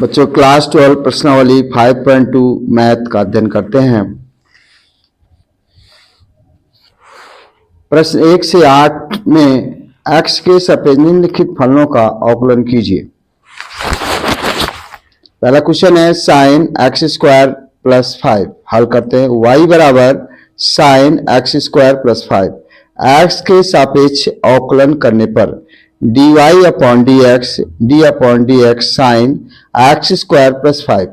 बच्चों क्लास 12 प्रश्नावली 5.2 मैथ का अध्ययन करते हैं। प्रश्न 1 से 8 में x के सापेक्ष निम्नलिखित फलनों का अवकलन कीजिए। पहला क्वेश्चन है साइन एक्स स्क्वायर प्लस 5। हल करते हैं। y बराबर sine x square plus 5 x के सापेक्ष अवकलन करने पर dy upon D X sine x square plus 5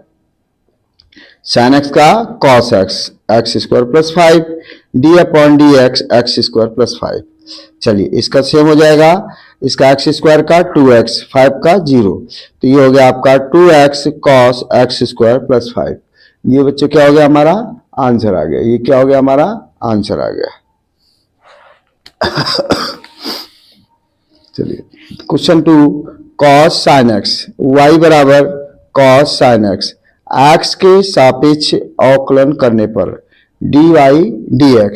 sine X का cos x square plus 5 D upon D X square plus 5। चलिए इसका सेम हो जाएगा, इसका एक्स स्क्वायर का 2x 5 का 0, तो ये हो गया आपका 2x cos x square plus 5। ये बच्चों क्या हो गया, हमारा आंसर आ गया। ये क्या हो गया, हमारा आंसर आ गया। चलिए question 2 cos sine x y बराबर कॉस साइन एक्स एक्स के सापेक्ष अवकलन करने पर dy dx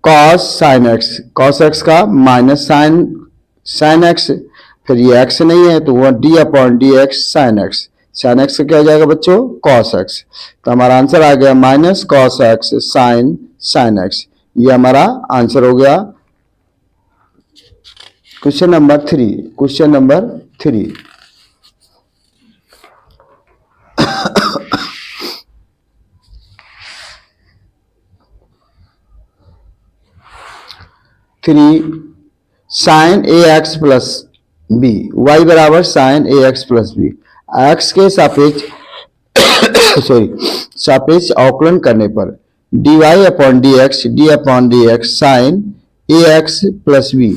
कॉस एक्स का माइनस साइन एक्स, फिर ये एक्स नहीं है तो वह D upon D X sine X का क्या हो जाएगा बच्चों, कॉस एक्स। तो हमारा आंसर आ गया minus cos X sine X. ये हमारा आंसर हो गया। Question number 3 sine A X plus B Y बराबर sine A X plus B X के सापेक्ष अवकलन करने पर D Y upon D X sine A X plus B.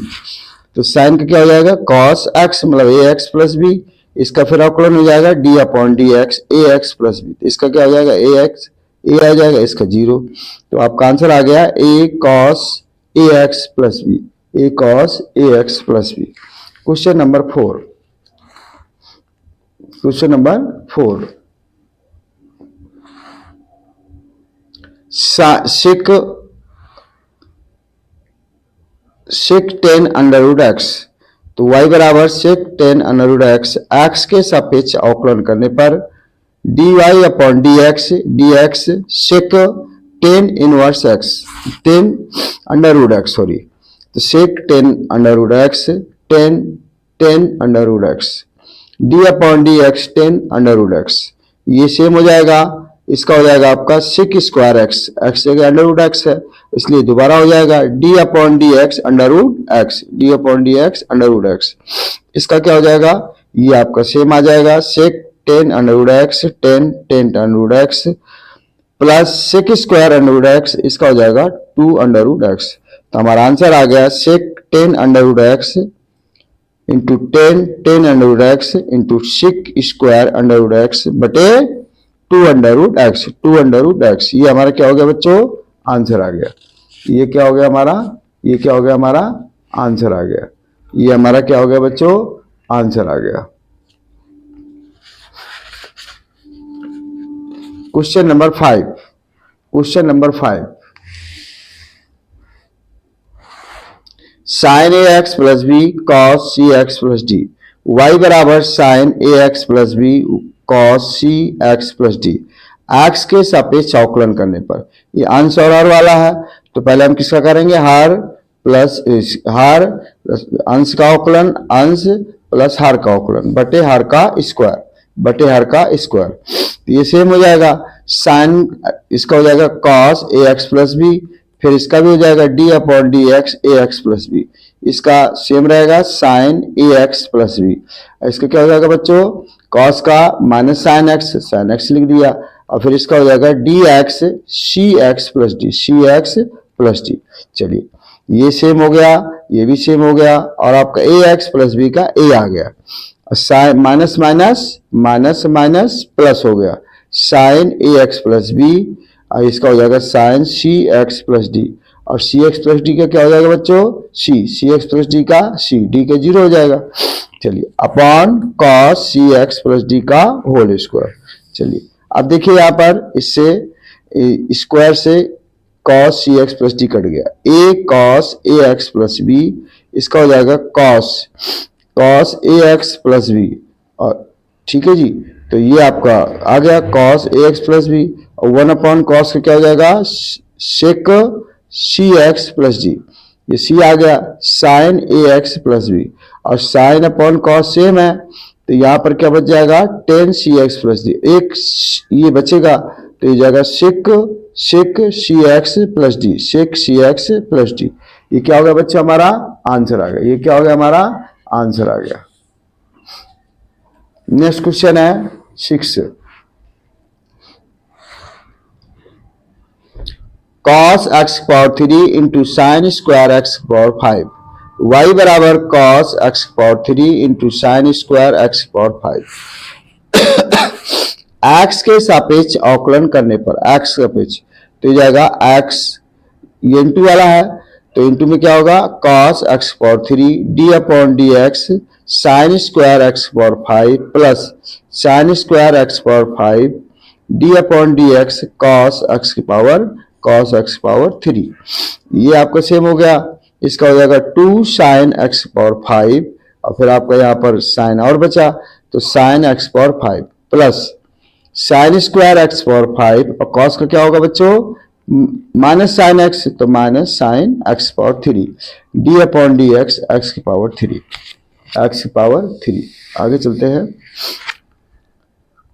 तो साइन का क्या हो जाएगा, कॉस एक्स मतलब ए एक्स प्लस बी, इसका फिर अवकलन हो जाएगा डी अपॉन डी एक्स ए एक्स प्लस बी। तो इसका क्या हो जाएगा, ए आ जाएगा, इसका 0। तो आपका आंसर आ गया A cos A X plus B, A cos A X plus B. Question number 4 sec 10 under root x. तो y बराबर sec 10 under root x x के सापेक्ष अवकलन करने पर dy upon D X sec 10 inverse X 10 under root x तो sec 10 under root x 10 under root x D upon D X 10 under root x. ये same हो जाएगा, इसका हो जाएगा आपका सेक स्क्वायर एक्स जगह अंडर रूट एक्स है इसलिए दोबारा हो जाएगा d upon D x under root x. इसका क्या हो जाएगा, ये आपका सेम आ जाएगा sec 10 under root x 10 under root x plus sec square under root x, इसका हो जाएगा 2 अंडर रूट एक्स। तो हमारा आंसर आ गया sec 10 under root x into 10 under root x into sec square under root x बटे 2 under root x. ये हमारा क्या हो गया बच्चों, आंसर आ गया। ये क्या हो गया हमारा, आंसर आ गया। ये हमारा क्या हो गया बच्चों, आंसर आ गया। Question number 5 sign A X plus B cos C x plus D Y बराबर sine A X plus B cos C x plus D x के सापेक्ष अवकलन करने पर, ये अंश और हर वाला है तो पहले हम किसका करेंगे, हर प्लस अंश का अवकलन, अंश प्लस हर का अवकलन बटे हर का स्क्वायर। तो ये सेम हो जाएगा, साइन इसका हो जाएगा cos A X plus B, फिर इसका भी हो जाएगा डी अपॉन डी एक्स ए एक्स प्लस बी, इसका सेम रहेगा sign A X plus B. इसका क्या हो जाएगा बच्चों, कॉस का माइनस साइन एक्स लिख दिया और फिर इसका हो जाएगा डी एक्स सी एक्स प्लस डी। चलिए ये सेम हो गया, ये भी सेम हो गया और आपका ए एक्स प्लस बी का ए आ गया, साइन माइनस प्लस हो गया sign A X plus B और इसका हो जाएगा साइन सी एक्स प्लस डी और सी एक्स प्लस डी का क्या हो जाएगा बच्चों, सी एक्स प्लस डी का सी डी के 0 हो जाएगा। चलिए अपॉन कॉस सी एक्स प्लस डी का होल स्क्वायर। चलिए अब देखिए यहाँ पर इससे स्क्वायर से कॉस सी एक्स प्लस डी कट गया, A cos A X plus B, इसका हो जाएगा cos cos A X plus B, और ठीक है जी, तो ये आपका आ गया cos A X plus B, और 1 कॉस का क्या हो जाएगा सेक सी एक्स प्लस डी, ये सी आ गया sign A X plus B, और साइन अपॉन कॉस सेम है, तो यहाँ पर क्या बच जाएगा टेन सी एक्स प्लस डी, एक ये बचेगा तो ये जाएगा सेक सेक सी एक्स प्लस डी, सेक सी एक्स प्लस डी। ये क्या हो गया बच्चा हमारा आंसर आ गया, ये क्या हो गया हमारा आंसर आ गया। नेक्स्ट क्वेश्चन है 6, cos x power 3 into sine square x power 5, y बराबर cos x power 3 into sine square x power 5, x के सापेक्ष अवकलन करने पर एक्स सापेक्ष तो ये जाएगा एक्स, ये इंटू वाला है तो इंटू में क्या होगा cos x power 3 D upon D X sine square x power 5 plus sine square x power 5 D upon D x cos x power 3, ये आपका सेम हो गया, इसका हो जाएगा 2 साइन एक्स पावर 5, और फिर आपका यहाँ पर साइन और बचा तो sine x power 5 plus sine square x power 5, और कॉस का क्या होगा बच्चों माइनस साइन एक्स, तो minus sine x power 3 D upon D x x की पावर 3। आगे चलते हैं,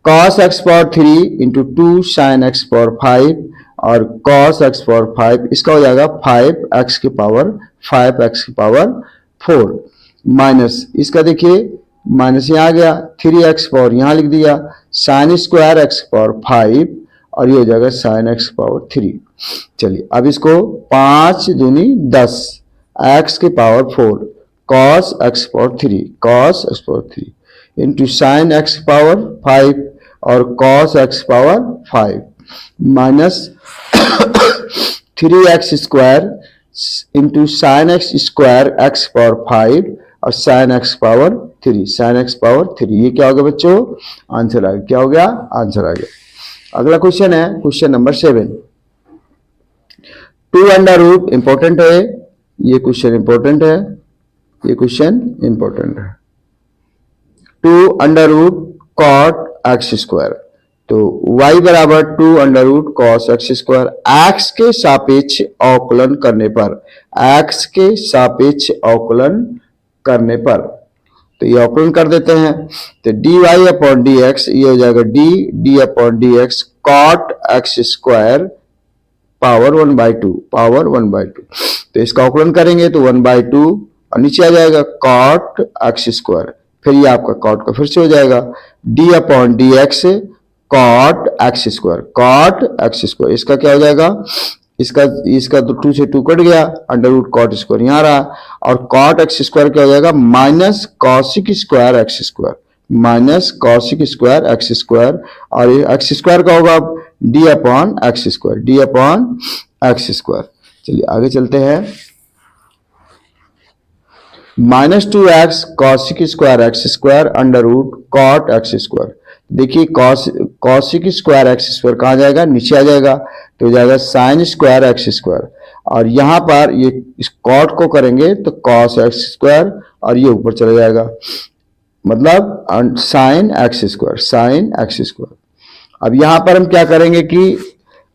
cos x power 3 into 2 sine x power 5 और कॉस एक्स पावर 5, इसका हो जाएगा 5 एक्स की पावर 4 माइनस इसका देखिए माइनस यहाँ आ गया 3 एक्स पावर यहाँ लिख दिया साइन स्क्वायर एक्स पावर 5, और ये हो जाएगा साइन एक्स पावर 3। चलिए अब इसको 5 दूनी 10 एक्स की power 4 cos x power 3 into sine x power 5 और cos x power 5 minus 3x square into sine x square x power 5 और साइन एक्स पावर 3, ये क्या हो गया बच्चों आंसर आ गया, क्या हो गया आंसर आ गया। अगला क्वेश्चन है question number 7, 2 under root important है, ये क्वेश्चन इंपॉर्टेंट है, 2 under root cot x square, तो y बराबर 2 under root cos x square, x के सापेक्ष अवकलन करने पर तो ये अवकलन कर देते हैं, तो dy अपॉन डी एक्स, ये हो जाएगा d upon D x cot x square power 1/2, तो इसका अवकलन करेंगे तो 1/2 और नीचे आ जाएगा कॉट एक्स स्क्वायर, फिर ये आपका कॉट का फिर से हो जाएगा d upon D x cot x square, इसका क्या हो जाएगा इसका तो 2 से 2 कट गया, अंडर रूट कॉट स्क्वायर यहाँ रहा, और कॉट एक्स स्क्वायर क्या हो जाएगा minus cosec square x square, और एक्स स्क्वायर का होगा डी अपॉन एक्स स्क्वायर। चलिए आगे चलते हैं, -2x cosec square x square under root cot x square, देखिए कॉसिक स्क्वायर एक्स स्क्वायर कहाँ जाएगा नीचे आ जाएगा, तो हो जाएगा साइन स्क्वायर एक्स स्क्वायर, और यहाँ पर ये इस कॉट को करेंगे तो कॉस एक्स स्क्वायर, और ये ऊपर चला जाएगा मतलब साइन एक्स स्क्वायर। अब यहाँ पर हम क्या करेंगे कि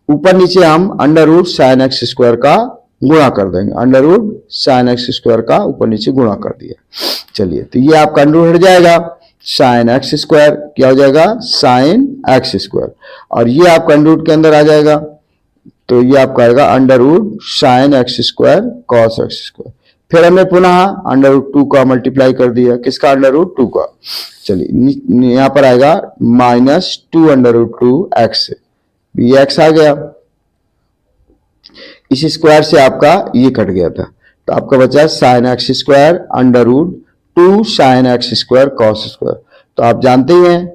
ऊपर नीचे हम under root sine x square का गुणा कर देंगे, under root sine x square का ऊपर नीचे गुणा कर दिया। चलिए तो ये आपका अंडर रूट हट जाएगा, साइन एक्स स्क्वायर क्या हो जाएगा साइन एक्स स्क्वायर, और ये आपका अंडर रूट के अंदर आ जाएगा, तो ये आपका आएगा under root sine x square cos x square, फिर हमने पुनः अंडर रूट 2 का मल्टीप्लाई कर दिया, किसका अंडर रूट 2 का। चलिए यहाँ पर आएगा -2 अंडर रूट 2 एक्स, ये एक्स आ गया, इस स्क्वायर से आपका ये कट गया था, तो आपका बचा sine x square under root 2 sine x square cos square. तो आप जानते ही हैं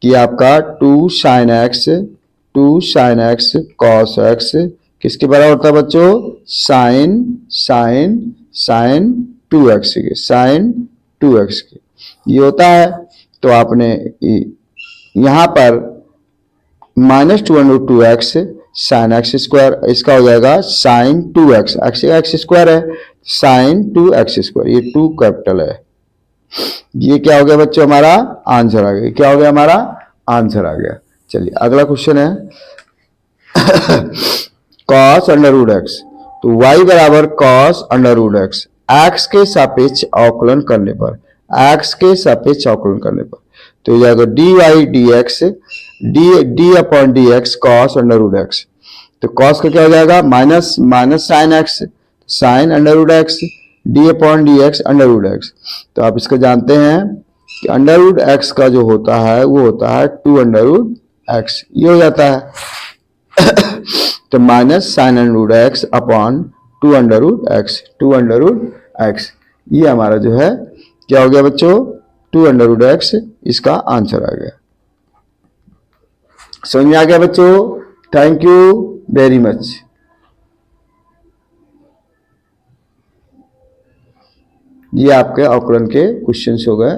कि आपका 2 साइन एक्स कॉस एक्स किसके बराबर होता है बच्चों साइन 2x के ये होता है। तो आपने यहाँ पर -2/2x साइन एक्स स्क्वायर, इसका हो जाएगा साइन 2x, एक्स स्क्वायर है साइन 2x स्क्वायर, ये 2 कैपिटल है ये क्या हो गया बच्चों, हमारा आंसर आ गया। क्या हो गया, हमारा आंसर आ गया। चलिए अगला क्वेश्चन है cos अंडर रूट एक्स। तो y बराबर cos under root x, x के सापेक्ष अवकलन करने पर, एक्स के सापेक्ष अवकलन करने पर तो ये जाएगा d y d x D upon D x cos under root x. तो कॉस का क्या हो जाएगा, minus minus sine x, sine under root x D upon D x under root x. तो आप इसको जानते हैं कि अंडर रूट एक्स का जो होता है वो होता है 2 अंडर रूट एक्स, ये हो जाता है तो minus sine under root x upon 2 under root x, 2 under root x, ये हमारा जो है क्या हो गया बच्चों, 2 अंडर रूट एक्स, इसका आंसर आ गया। समझ में आ गया बच्चों? Thank you very much. ये आपके अवकलन के क्वेश्चंस हो गए।